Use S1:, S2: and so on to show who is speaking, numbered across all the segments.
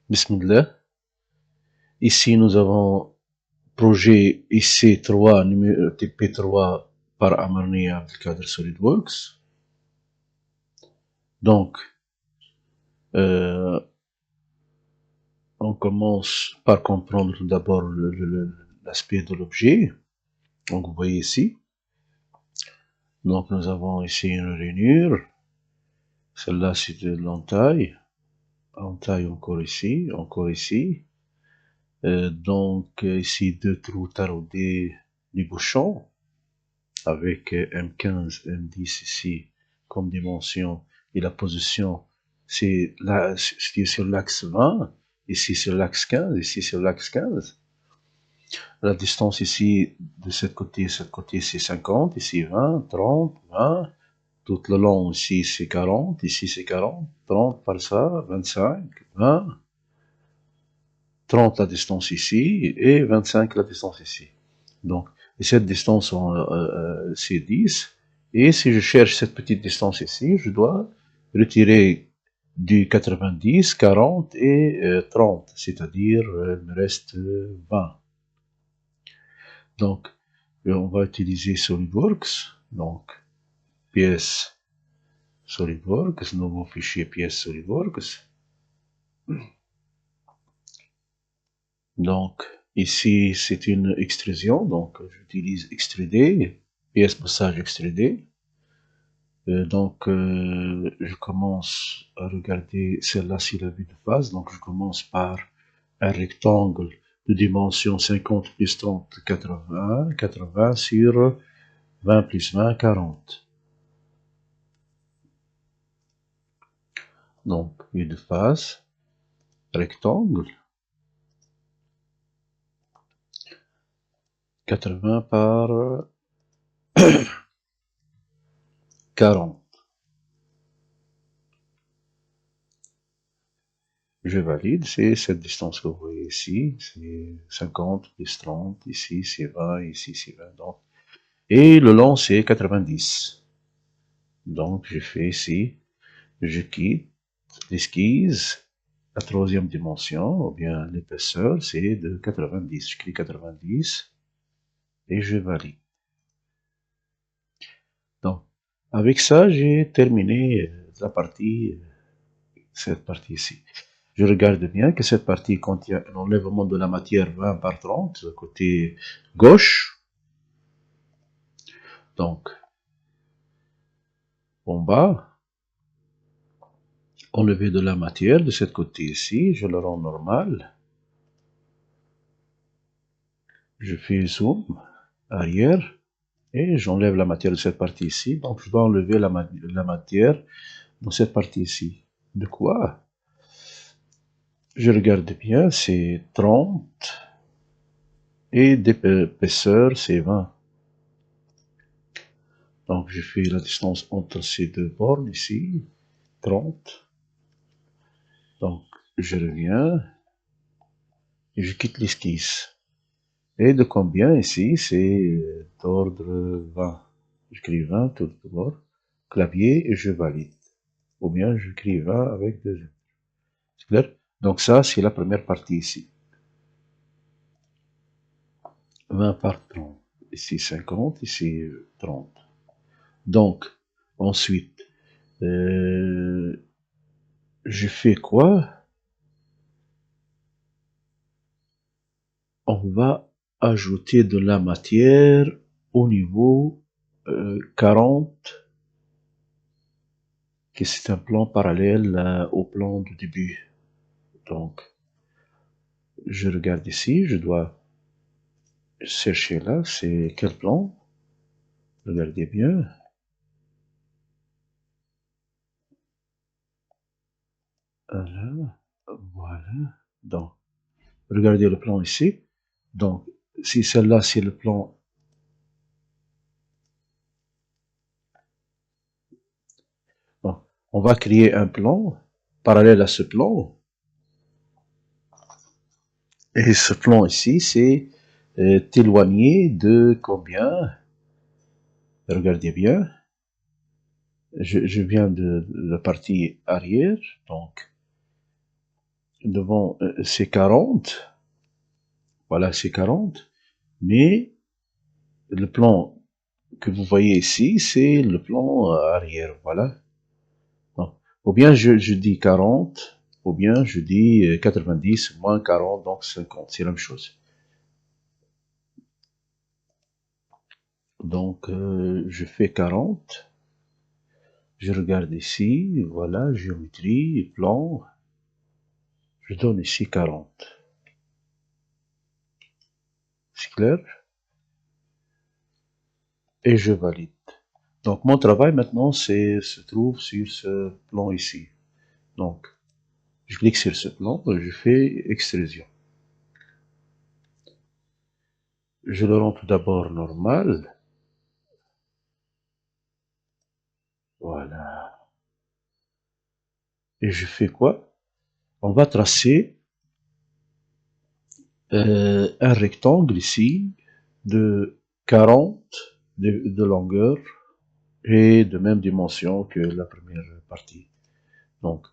S1: Bismillah. Ici, nous avons projet IC3, numéro TP3 par Amarnia avec le cadre SolidWorks. Donc, on commence par comprendre d'abord l'aspect de l'objet. Donc, vous voyez ici. Donc, nous avons ici une rainure. Celle-là, c'est de l'entaille. Entaille encore ici, encore ici. Donc, ici, deux trous taraudés du bouchon, avec M15, M10 ici, comme dimension, et la position, c'est sur l'axe 20, ici sur l'axe 15, ici sur l'axe 15. La distance ici, de ce côté, c'est 50, ici 20, 30, 20. Tout le long, ici, c'est 40, ici, c'est 40, 30 par ça, 25, 20. 30 la distance ici, et 25 la distance ici. Donc, et cette distance, c'est 10. Et si je cherche cette petite distance ici, je dois retirer du 90, 40 et 30, c'est-à-dire il me reste 20. Donc, on va utiliser SolidWorks. Donc, pièce SolidWorks, nouveau fichier pièce SolidWorks. Donc, ici, c'est une extrusion. Donc, j'utilise extruder, pièce passage extrudé. Donc, je commence à regarder celle-là, c'est la vue de face. Donc, je commence par un rectangle de dimension 50 plus 30, 80, 80 sur 20 plus 20, 40. Donc, vue de face, rectangle, 80 par 40. Je valide, c'est cette distance que vous voyez ici, c'est 50 plus 30, ici c'est 20, ici c'est 20. Donc. Et le long c'est 90. Donc je fais ici, je quitte l'esquisse, la troisième dimension, ou bien l'épaisseur, c'est de 90. Je clique 90 et je valide. Donc, avec ça, j'ai terminé la partie, cette partie ici. Je regarde bien que cette partie contient un enlèvement de la matière 20 par 30, côté gauche. Donc, en bas, enlever de la matière de ce côté ici, je le rends normal. Je fais zoom, arrière, et j'enlève la matière de cette partie ici. Donc, je dois enlever la matière dans cette partie ici. De quoi? Je regarde bien, c'est 30, et d'épaisseur, c'est 20. Donc, je fais la distance entre ces deux bornes ici, 30. Donc, je reviens, et je quitte l'esquisse. Et de combien ici? C'est d'ordre 20. J'écris 20 tout d'abord, clavier, et je valide. Ou bien j'écris 20 avec 2 E. C'est clair? Donc ça, c'est la première partie ici. 20 par 30. Ici 50, ici 30. Donc, ensuite, je fais quoi? On va ajouter de la matière au niveau 40, que c'est un plan parallèle au plan du début. Donc, je regarde ici, je dois chercher là, c'est quel plan? Regardez bien. Voilà, voilà. Donc, regardez le plan ici. Donc, si celle-là, c'est le plan. Bon, on va créer un plan parallèle à ce plan. Et ce plan ici, c'est éloigné de combien? Regardez bien. Je viens de la partie arrière, donc devant c'est 40. Voilà, c'est 40. Mais le plan que vous voyez ici, c'est le plan arrière. Voilà. Donc, ou bien je dis 40, ou bien je dis 90 moins 40, donc 50. C'est la même chose. Donc, je fais 40. Je regarde ici. Voilà, géométrie, plan. Je donne ici 40. C'est clair? Et je valide. Donc, mon travail maintenant se trouve sur ce plan ici. Donc, je clique sur ce plan, je fais extrusion. Je le rends tout d'abord normal. Voilà. Et je fais quoi? On va tracer un rectangle ici de 40 de longueur et de même dimension que la première partie. Donc,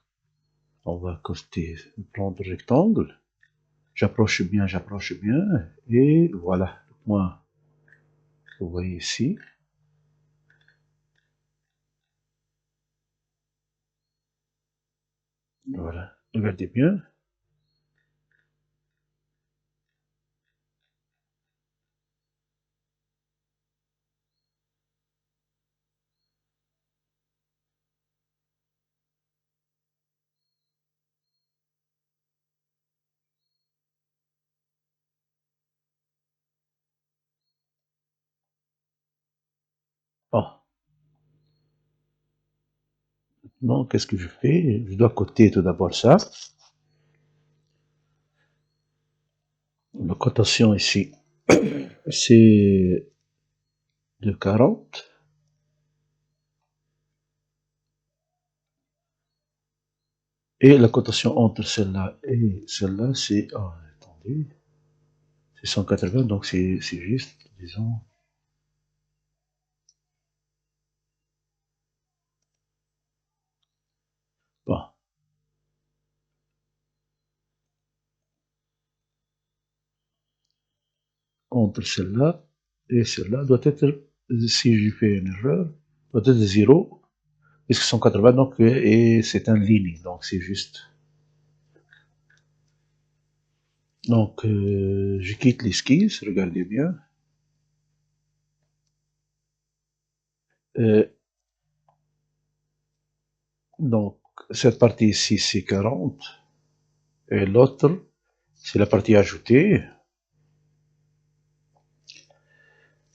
S1: on va coster le plan de rectangle. J'approche bien, et voilà le point. Vous voyez ici. Voilà. Regardez bien. Oh. Donc, qu'est-ce que je fais? Je dois coter tout d'abord ça. La cotation ici, c'est de 40. Et la cotation entre celle-là et celle-là, c'est... Oh, attendez. C'est 180, donc c'est juste, disons... Bon. Entre celle-là et celle-là doit être, si j'ai fait une erreur, doit être 0. Puisque 180, donc, et c'est un ligne, donc c'est juste. Donc, je quitte l'esquisse, regardez bien. Euh, donc, cette partie ici, c'est 40. Et l'autre, c'est la partie ajoutée.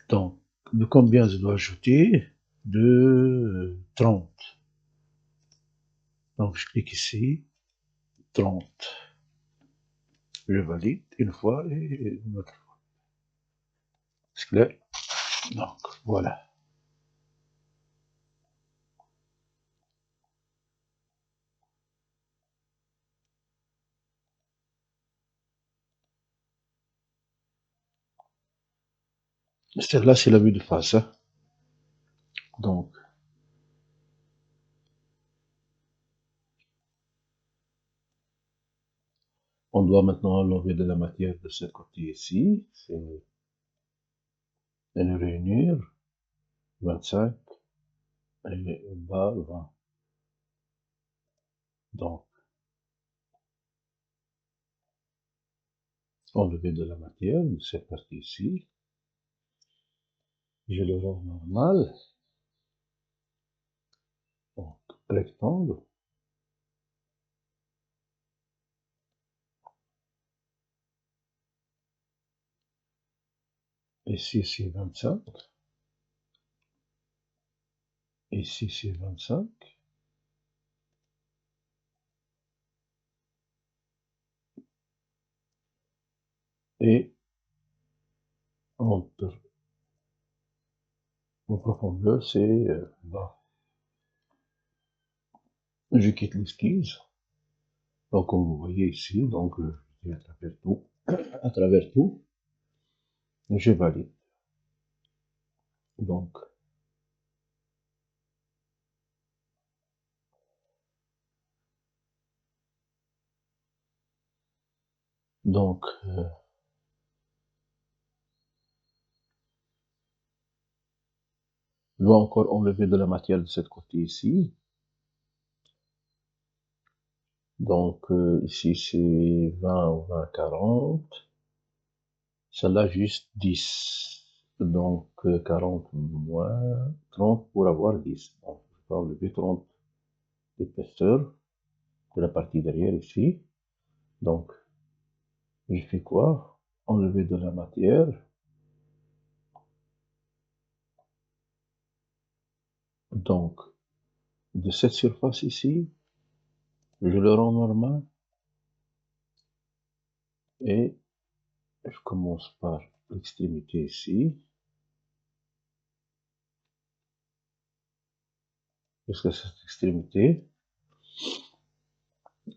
S1: Donc, de combien je dois ajouter? De 30. Donc, je clique ici, 30. Je valide une fois et une autre fois. C'est clair? Donc, voilà. Celle-là, c'est la vue de face. Hein. Donc, on doit maintenant enlever de la matière de ce côté ici. C'est une réunir, 25, et bas, 20. Donc, enlever de la matière de cette partie ici. Je le rends normal. Donc, rectangle. Ici, c'est 25. Ici, c'est 25. Et entre en profondeur, c'est 20. Je quitte l'esquisse. Donc, comme vous voyez ici, donc, je à travers tout, je valide. Donc, Donc, je dois encore enlever de la matière de cette côté ici. Donc, ici c'est 20 ou 20, 40. Celle-là juste 10. Donc, 40 moins 30 pour avoir 10. Donc, je vais enlever 30 d'épaisseur de la partie derrière ici. Donc, je fais quoi? Enlever de la matière. Donc, de cette surface ici, je le rends normal et je commence par l'extrémité ici jusqu'à cette extrémité.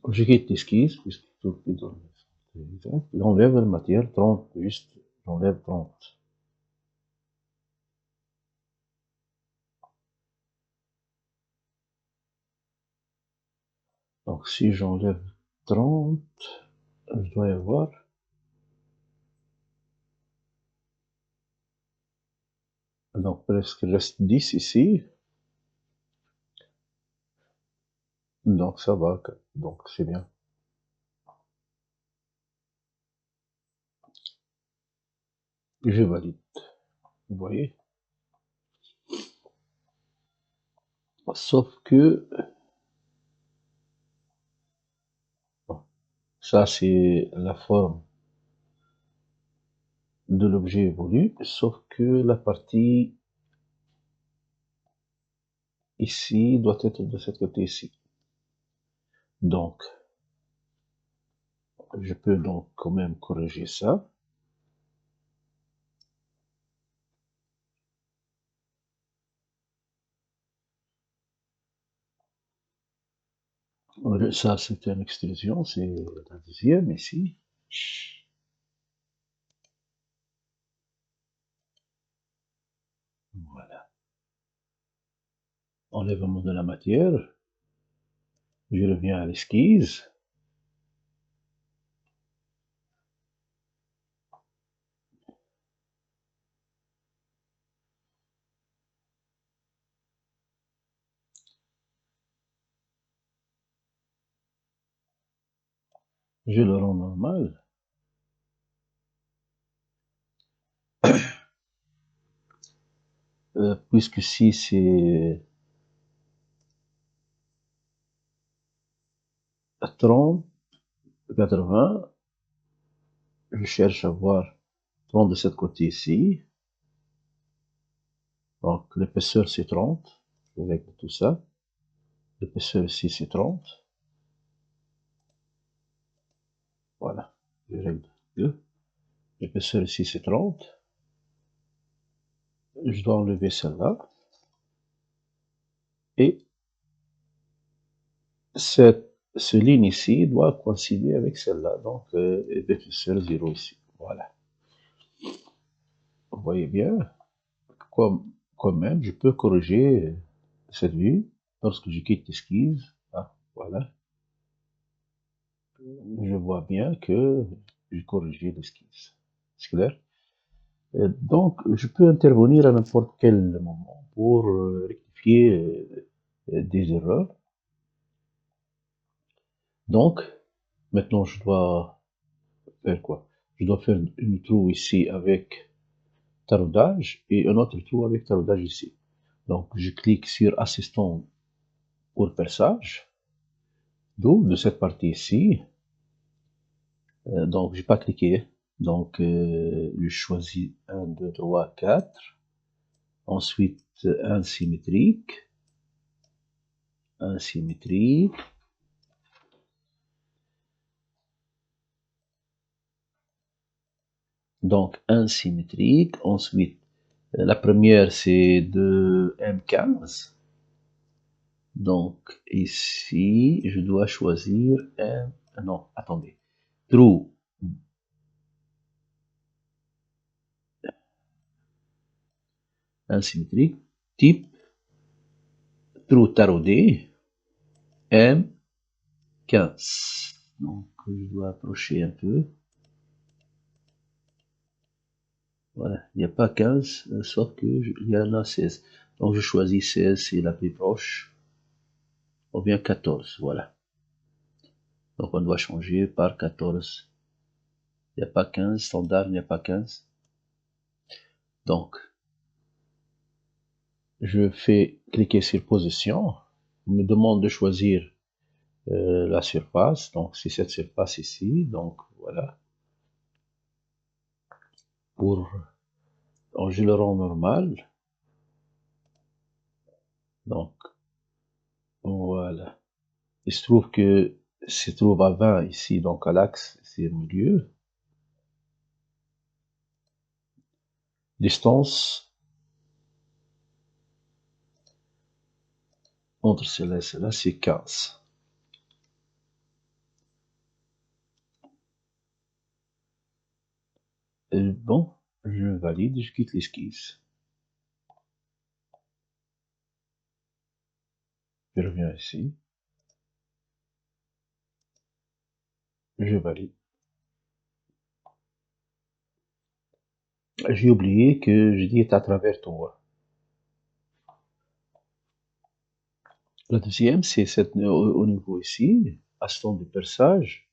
S1: Je quitte l'esquisse puisque tout est dans le... J'enlève la matière 30, juste j'enlève 30. Donc si j'enlève 30, je dois y avoir donc presque il reste 10 ici. Donc ça va, donc c'est bien. Je valide. Vous voyez? Sauf que ça c'est la forme de l'objet évolue, sauf que la partie ici doit être de cette côté ici. Donc, je peux donc quand même corriger ça. Ça, c'est une extrusion, c'est la deuxième ici. Voilà. Enlèvement de la matière. Je reviens à l'esquisse. Je le rends normal. Puisque si c'est 30, 80, je cherche à voir 30 de cette côté ici. Donc l'épaisseur c'est 30. Je règle tout ça. L'épaisseur ici c'est 30. Voilà. Je règle 2. L'épaisseur ici c'est 30. Je dois enlever celle-là. Et ce ligne ici doit coïncider avec celle-là. Donc, l'épaisseur 0 ici. Voilà. Vous voyez bien, quand même, je peux corriger cette vue lorsque je quitte l'esquisse. Ah, voilà. Je vois bien que j'ai corrigé l'esquisse. C'est clair? Donc, je peux intervenir à n'importe quel moment pour rectifier des erreurs. Donc, maintenant, je dois faire quoi? Je dois faire une trou ici avec taraudage et un autre trou avec taraudage ici. Donc, je clique sur assistant pour perçage, d'où de cette partie ici. Donc, j'ai pas cliqué. Donc, je choisis 1, 2, 3, 4. Ensuite, un symétrique. Un symétrique. Donc, un symétrique. Ensuite, la première, c'est de M15. Donc, ici, je dois choisir un... Non, attendez. Trou. Un symétrique. Type. Trou taraudé. M15. Donc, je dois approcher un peu. Voilà, il n'y a pas 15, sauf que il y en a 16. Donc je choisis 16, c'est la plus proche, ou bien 14, voilà. Donc on doit changer par 14. Il n'y a pas 15, standard, il n'y a pas 15. Donc, je fais cliquer sur position, il me demande de choisir la surface, donc c'est cette surface ici, donc voilà. Donc je le rends normal, donc voilà. Il se trouve que se trouve à 20 ici, donc à l'axe, c'est au milieu. Distance entre celle-là et celle-là, c'est 15. Bon, je valide, je quitte l'esquisse. Je reviens ici. Je valide. J'ai oublié que je dis à travers toi. La deuxième, c'est au niveau ici, assistant de perçage.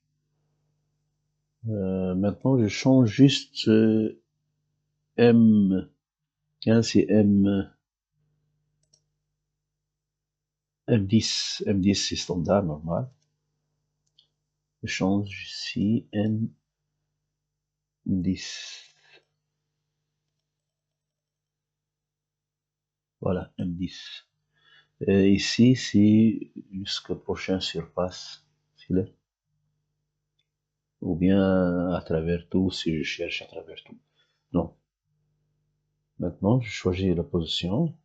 S1: Maintenant, je change juste M. C'est M10. M10, c'est standard, normal. Je change ici M10. Voilà, M10. Ici, c'est jusqu'à prochaine surface. Ou bien à travers tout, si je cherche à travers tout. Non. Maintenant, je choisis la position.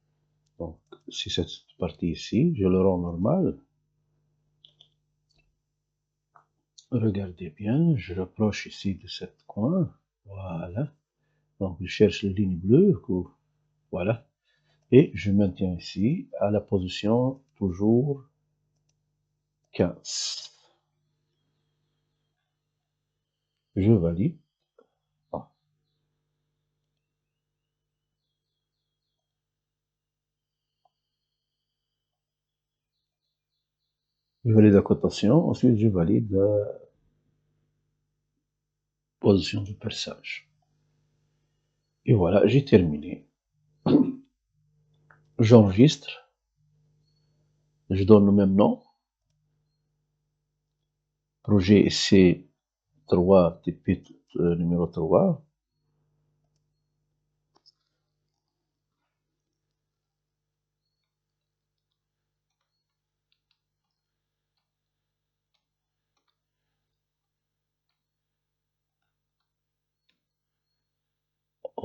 S1: Donc, c'est cette partie ici, je le rends normal. Regardez bien, je rapproche ici de ce coin. Voilà. Donc, je cherche les lignes bleues. Voilà. Et je maintiens ici à la position toujours 15. Je valide. Ah. Je valide la cotation. Ensuite, je valide la position de perçage. Et voilà, j'ai terminé. J'enregistre. Je donne le même nom. Projet C3, TP numéro 3.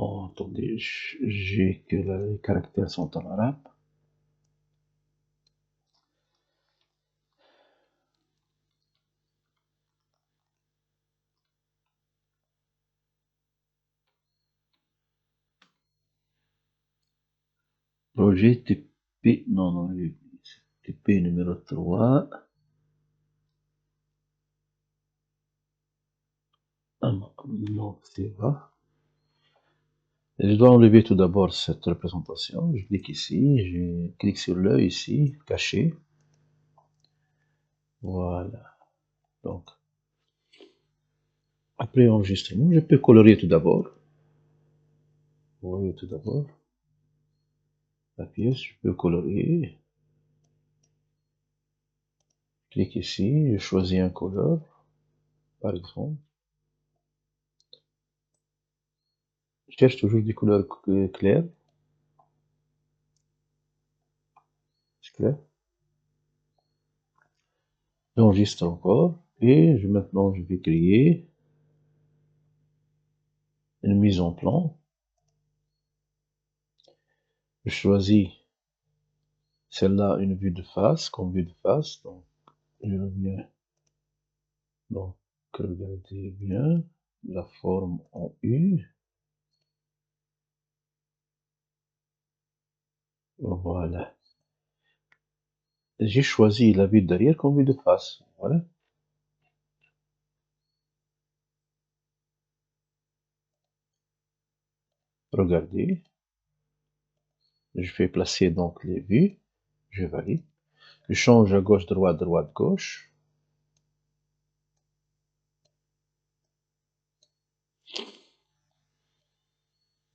S1: Oh, attendez, j'ai que les caractères sont en arabe. Projet TP, non, TP numéro 3. Ah non, c'est pas. Je dois enlever tout d'abord cette représentation. Je clique ici, je clique sur l'œil ici, caché. Voilà. Donc, après enregistrement, je peux colorier tout d'abord. Colorier tout d'abord. La pièce, je peux colorier. Je clique ici, je choisis un couleur, par exemple. Je cherche toujours des couleurs claires. C'est clair. J'enregistre encore. Et maintenant, je vais créer une mise en plan. Je choisis celle-là, une vue de face, comme vue de face. Donc, je reviens. Donc, regardez bien la forme en U. Voilà. J'ai choisi la vue derrière comme vue de face. Voilà. Regardez. Je vais placer donc les vues. Je valide. Je change à gauche, droite, droite, gauche.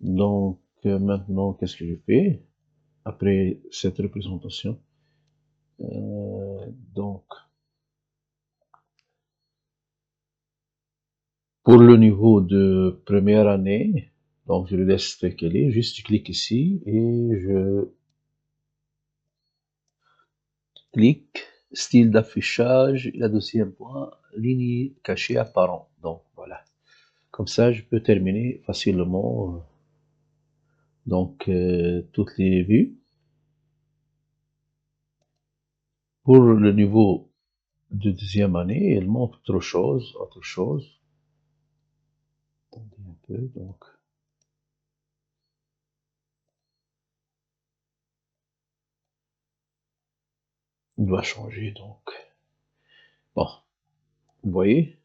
S1: Donc, maintenant, qu'est-ce que je fais? Après cette représentation. Donc, pour le niveau de première année, donc je le laisse tel qu'il est, juste je clique ici et je clique style d'affichage, la deuxième point, ligne cachée apparent. Donc voilà. Comme ça, je peux terminer facilement toutes les vues. Pour le niveau de deuxième année, elle montre autre chose. Attendez un peu, donc. Il doit changer, donc. Bon, vous voyez.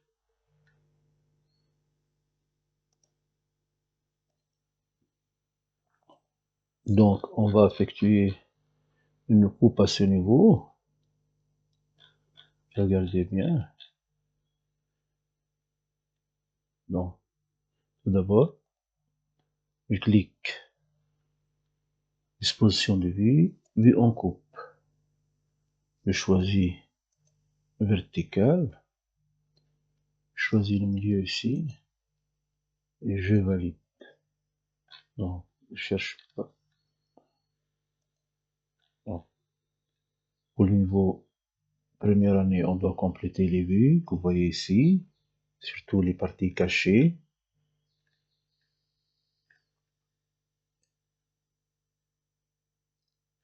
S1: Donc, on va effectuer une coupe à ce niveau. Regardez bien. Donc, tout d'abord, je clique disposition de vue, vue en coupe. Je choisis vertical, je choisis le milieu ici, et je valide. Donc, je cherche pas. Donc, au niveau première année, on doit compléter les vues que vous voyez ici, surtout les parties cachées.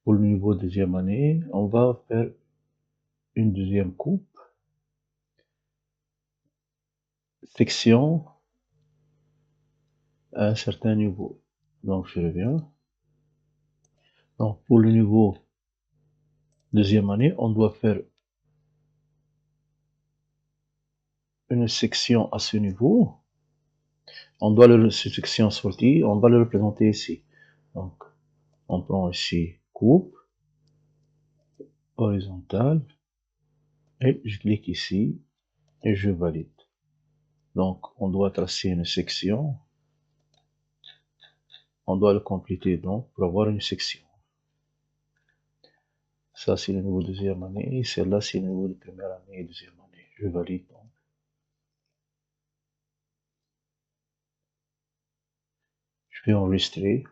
S1: Pour le niveau deuxième année, on va faire une deuxième coupe. Section à un certain niveau. Donc, je reviens. Donc, pour le niveau deuxième année, on doit faire une section à ce niveau. On doit cette section sortie, on va le représenter ici. Donc, on prend ici coupe, horizontale, et je clique ici, et je valide. Donc, on doit tracer une section. On doit le compléter donc pour avoir une section. Ça, c'est le niveau de deuxième année. Celle-là, c'est le niveau de première année et deuxième année. Je valide donc. Je vais enregistrer.